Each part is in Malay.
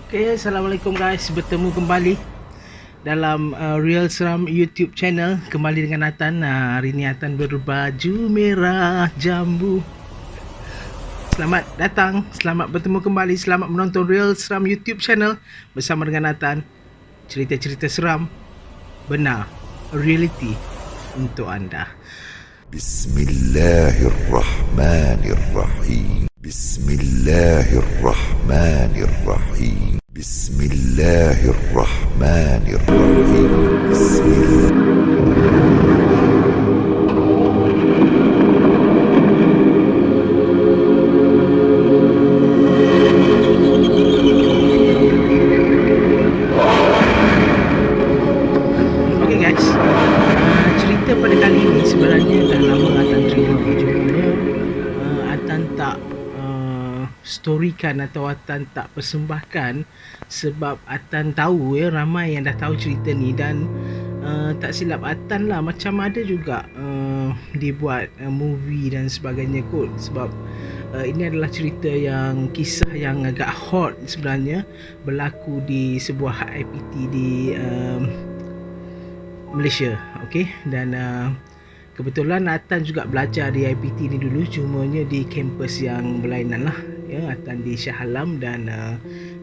Okay, Assalamualaikum guys. Bertemu kembali dalam Real Seram YouTube channel. Kembali dengan Atan. Hari ni Atan berbaju merah jambu. Selamat datang, selamat bertemu kembali, selamat menonton Real Seram YouTube channel bersama dengan Atan. Cerita-cerita seram benar, reality untuk anda. Bismillahirrahmanirrahim. Bismillahirrahmanirrahim. Bismillahirrahmanirrahim. Okay guys, cerita pada kali ini sebenarnya dah lama Atan terima. Cuma Atan tak storykan atau Atan tak persembahkan sebab Atan tahu ramai yang dah tahu cerita ni. Dan tak silap Atan lah, macam ada juga dibuat movie dan sebagainya kot. Sebab ini adalah cerita yang kisah yang agak hot sebenarnya, berlaku di sebuah IPT di Malaysia. Okay, dan kebetulan Atan juga belajar di IPT ni dulu, cumanya di kampus yang berlainan lah. Ya, Atan di Shah Alam dan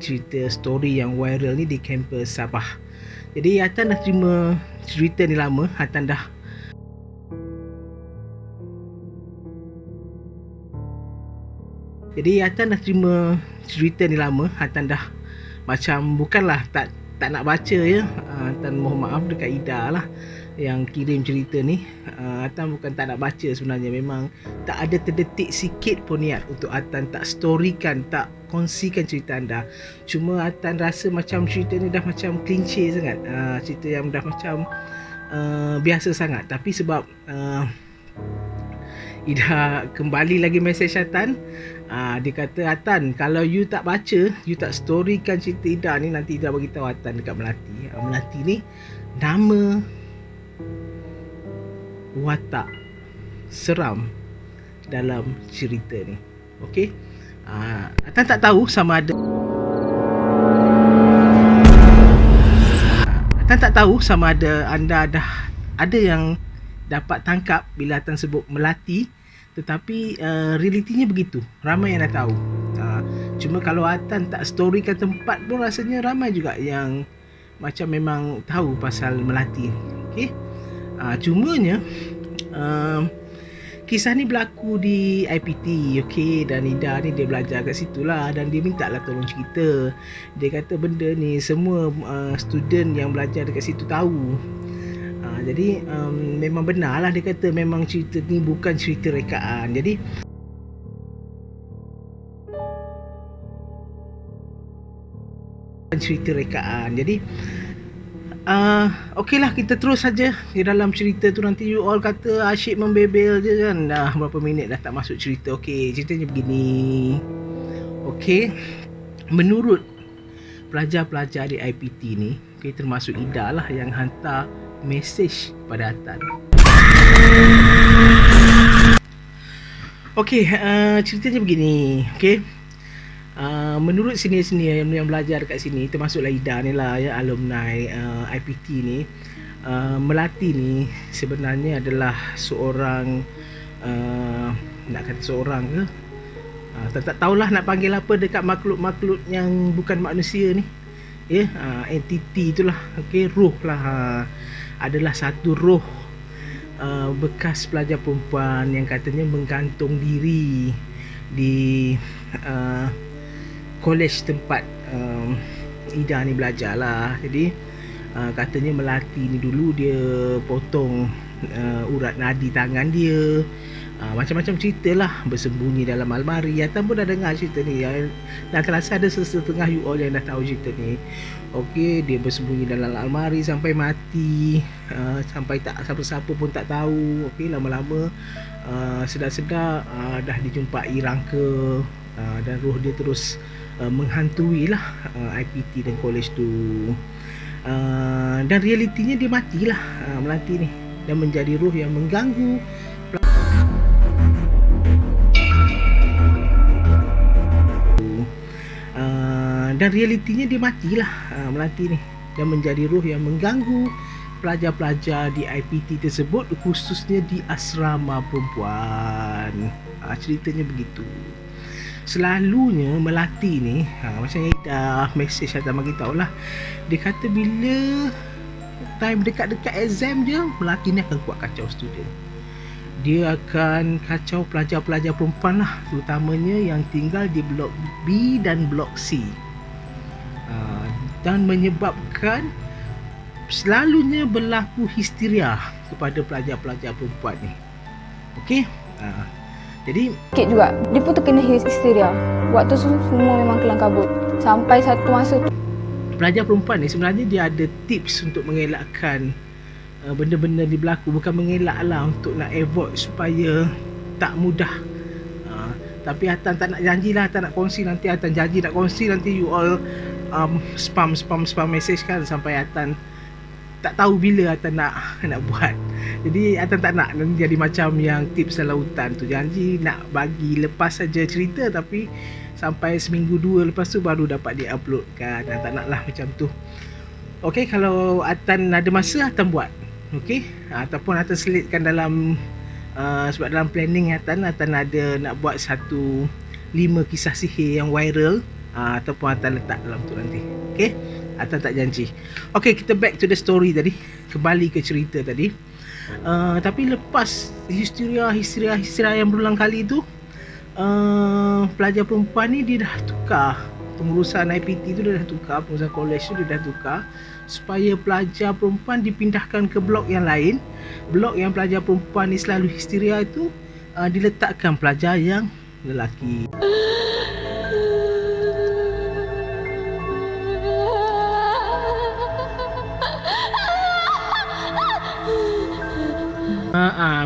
cerita story yang viral ni di kampus Sabah. Jadi Atan dah terima cerita ni lama. Atan dah terima cerita ni lama. Atan dah macam bukanlah tak nak baca ya. Atan mohon maaf dekat Ida lah yang kirim cerita ni. Atan bukan tak nak baca sebenarnya, memang tak ada terdetik sikit pun niat untuk Atan tak storykan, tak kongsikan cerita anda. Cuma Atan rasa macam cerita ni dah macam cliche sangat, cerita yang dah macam biasa sangat. Tapi sebab Ida kembali lagi mesej Atan, dia kata, Atan, kalau you tak baca, you tak storykan cerita Ida ni, nanti Ida beritahu Atan dekat Melati. Melati ni nama watak seram dalam cerita ni. Okey, Atan tak tahu sama ada anda dah ada yang dapat tangkap bila Atan sebut Melati. Tetapi realitinya begitu, ramai yang dah tahu. Cuma kalau Atan tak storykan tempat pun rasanya ramai juga yang macam memang tahu pasal Melati ni. Okey, cumanya kisah ni berlaku di IPT. Okey, dan Ida ni dia belajar kat situ lah, dan dia minta lah tolong cerita. Dia kata benda ni semua student yang belajar dekat situ tahu. Jadi memang benar lah, dia kata memang cerita ni bukan cerita rekaan. Jadi okey lah, kita terus saja di dalam cerita tu. Nanti you all kata asyik membebel je kan, dah berapa minit dah tak masuk cerita. Okey, ceritanya begini. Okey, menurut pelajar-pelajar di IPT ni, okay, termasuk Ida lah yang hantar mesej kepada Atan. Okey, ceritanya begini. Okey, menurut senior-senior yang belajar dekat sini, termasuklah Ida ni lah ya, alumni IPT ni, Melati ni sebenarnya adalah seorang nak kata seorang ke, tak tahulah nak panggil apa dekat makhluk-makhluk yang bukan manusia ni ya, entiti itulah. Okey, roh lah. Adalah satu roh bekas pelajar perempuan yang katanya menggantung diri di college tempat Ida ni belajar lah. Jadi katanya Melati ni dulu dia potong urat nadi tangan dia. Macam-macam cerita lah, bersembunyi dalam almari. Atan pun dah dengar cerita ni, dan terasa ada setengah you all yang dah tahu cerita ni. Okey, dia bersembunyi dalam almari sampai mati, sampai tak siapa-siapa pun tak tahu. Okey, lama-lama sedar-sedar dah dijumpai rangka, dan roh dia terus menghantui lah IPT dan college tu. Dan realitinya dia matilah Melati ni, dan menjadi roh yang mengganggu Dan realitinya dia matilah, melati ni, dan menjadi roh yang mengganggu pelajar-pelajar di IPT tersebut, khususnya di asrama perempuan. Ceritanya begitu. Selalunya melati ni, macam yang dah message Hatta bagi tahu lah, dia kata bila time dekat-dekat exam je, melati ni akan kuat kacau student. Dia akan kacau pelajar-pelajar perempuan lah, terutamanya yang tinggal di blok B dan blok C, dan menyebabkan selalunya berlaku histeria kepada pelajar-pelajar perempuan ni. Okey, jadi sikit juga dia pun terkena histeria. Waktu tu semua memang kelang kabut. Sampai satu masa tu pelajar perempuan ni sebenarnya dia ada tips untuk mengelakkan benda-benda ni berlaku. Bukan mengelak lah, untuk nak avoid supaya tak mudah. Tapi Hatan tak nak janji lah, Hatan nak kongsi nanti. Hatan janji nak kongsi nanti, you all spam message kan, sampai Hatan tak tahu bila Hatan nak buat. Jadi Hatan tak nak nanti jadi macam yang tips dalam hutan tu, janji nak bagi lepas saja cerita, tapi sampai seminggu dua lepas tu baru dapat dia upload kan. Tak nak lah macam tu. Okey, kalau Hatan ada masa, Hatan buat. Okey, ataupun Hatan selitkan dalam sebab dalam planning Hatan ada nak buat 5 kisah sihir yang viral, ataupun Hatan letak dalam tu nanti. Okey, Hatan tak janji. Okey, kita back to the story tadi. Kembali ke cerita tadi. Tapi lepas histeria yang berulang kali tu, pelajar perempuan ni dia dah tukar pengurusan IPT tu, dia dah tukar pengurusan college tu, dia dah tukar supaya pelajar perempuan dipindahkan ke blok yang lain. Blok yang pelajar perempuan ni selalu histeria itu diletakkan pelajar yang lelaki.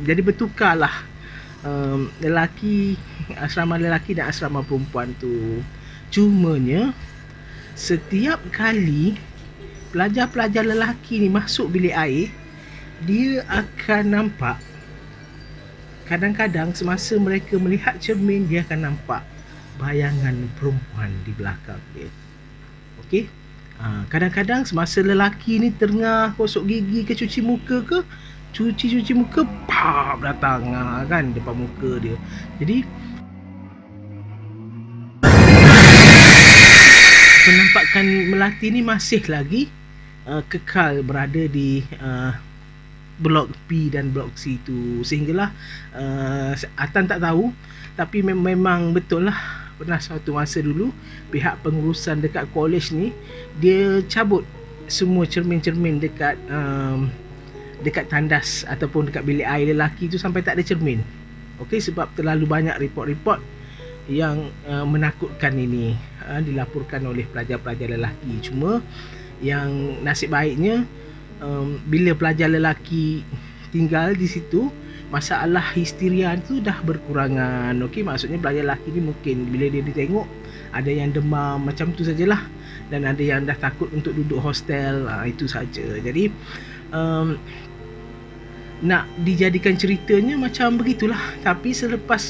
Jadi bertukarlah asrama lelaki dan asrama perempuan tu. Cumanya setiap kali pelajar-pelajar lelaki ni masuk bilik air, dia akan nampak, kadang-kadang semasa mereka melihat cermin, dia akan nampak bayangan perempuan di belakang dia. Okey, kadang-kadang semasa lelaki ni tengah gosok gigi ke cuci muka ke, cuci muka, pam, datang kan depan muka dia. Jadi penampakan melati ni masih lagi kekal berada di blok B dan blok C tu. Sehinggalah Atan tak tahu, tapi memang betul lah, pernah suatu masa dulu pihak pengurusan dekat college ni dia cabut semua cermin-cermin dekat tandas ataupun dekat bilik air lelaki tu sampai tak ada cermin. Okey, sebab terlalu banyak report-report yang menakutkan ini dilaporkan oleh pelajar-pelajar lelaki. Cuma yang nasib baiknya, bila pelajar lelaki tinggal di situ, masalah histeria tu dah berkurangan. Okey, maksudnya pelajar lelaki ni mungkin bila dia ditengok ada yang demam macam tu sajalah, dan ada yang dah takut untuk duduk hostel, itu saja. Jadi nak dijadikan ceritanya macam begitulah, tapi selepas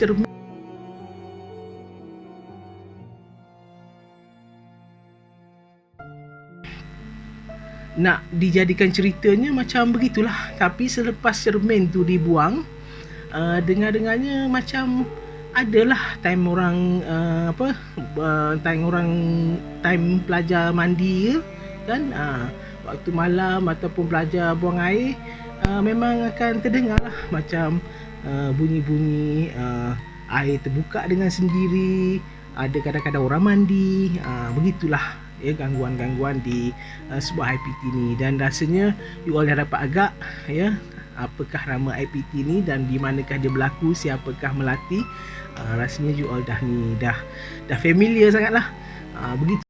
cermin tu dibuang, dengar-dengarnya macam adalah time orang time pelajar mandi kan, waktu malam ataupun pelajar buang air, memang akan terdengar lah macam bunyi-bunyi air terbuka dengan sendiri, ada kadang-kadang orang mandi, begitulah ya, gangguan-gangguan di sebuah IPT ni. Dan rasanya you all dah dapat agak ya, apakah nama IPT ni dan di manakah dia berlaku, siapakah melati. Rasanya you all dah familiar sangatlah. Begitu.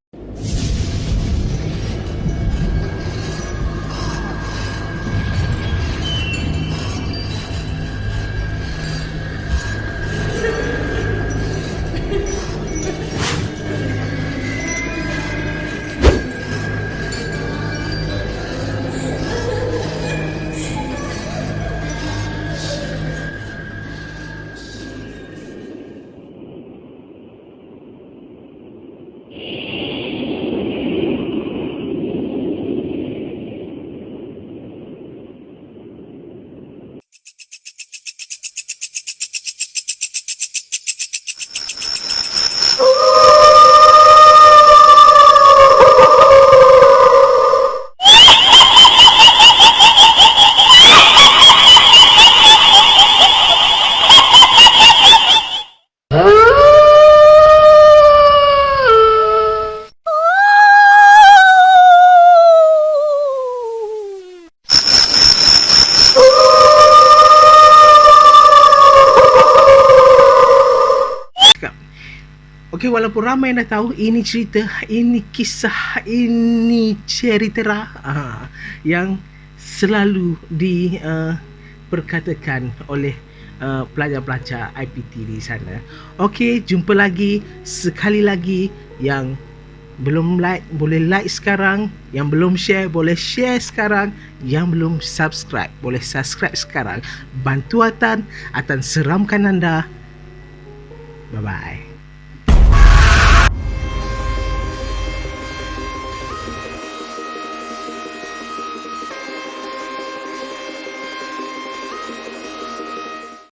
Okey, walaupun ramai yang dah tahu, ini cerita, ini kisah, ini cerita yang selalu diperkatakan oleh pelajar-pelajar IPT di sana. Okey, jumpa lagi. Sekali lagi, yang belum like boleh like sekarang, yang belum share boleh share sekarang, yang belum subscribe boleh subscribe sekarang. Bantuan akan seramkan anda. Bye bye.